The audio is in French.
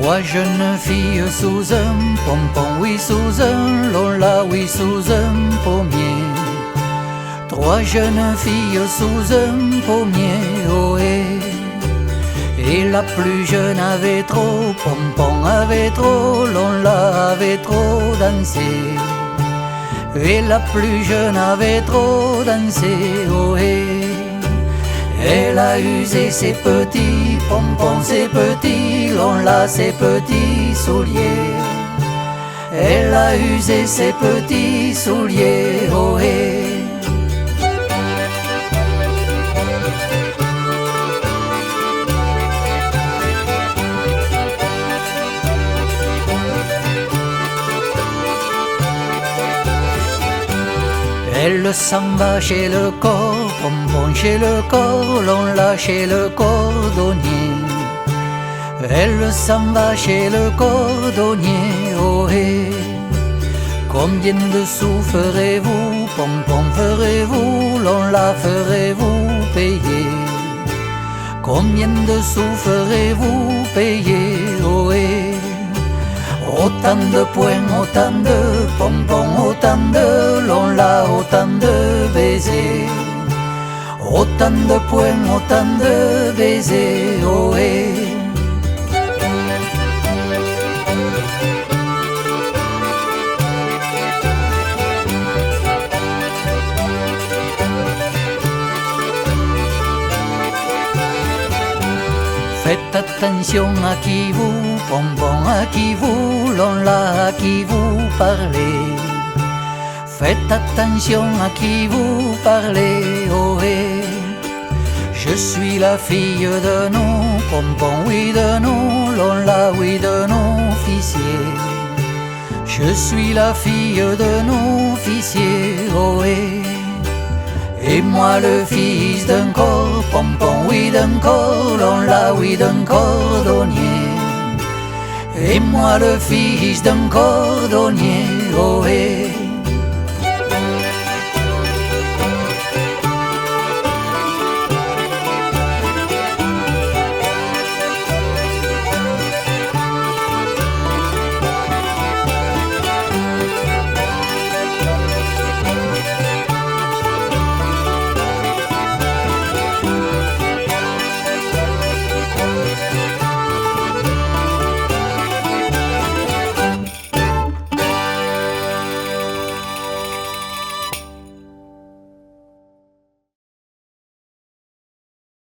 Trois jeunes filles sous un pompon, oui sous un lola, oui sous un pommier. Trois jeunes filles sous un pommier, ohé. Et la plus jeune avait trop, pompon avait trop, lola avait trop dansé. Et la plus jeune avait trop dansé, ohé. Elle a usé ses petits pompons, ses petits lola, ses petits souliers. Elle a usé ses petits souliers, ohé. Elle s'en va chez le corps, pompon chez le corps, l'on l'a chez le cordonnier. Elle s'en va chez le cordonnier, ohé. Combien de sous ferez-vous, pompon ferez-vous, l'on la ferez-vous payer? Combien de sous ferez-vous payer, ohé? Autant de points, autant de pompons, autant de lola, autant de baisers. Autant de points, autant de baisers, ohé. Faites attention à qui vous, pompon, à qui vous, lola, à qui vous parlez. Faites attention à qui vous parlez, ohé. Je suis la fille de nos pompons, oui de nos lola, oui de nos officiers. Je suis la fille de nos officiers, ohé. Et moi le fils d'un corps, pompon, oui d'un cordon-là, oui d'un cordonnier. Et moi le fils d'un cordonnier, ohé.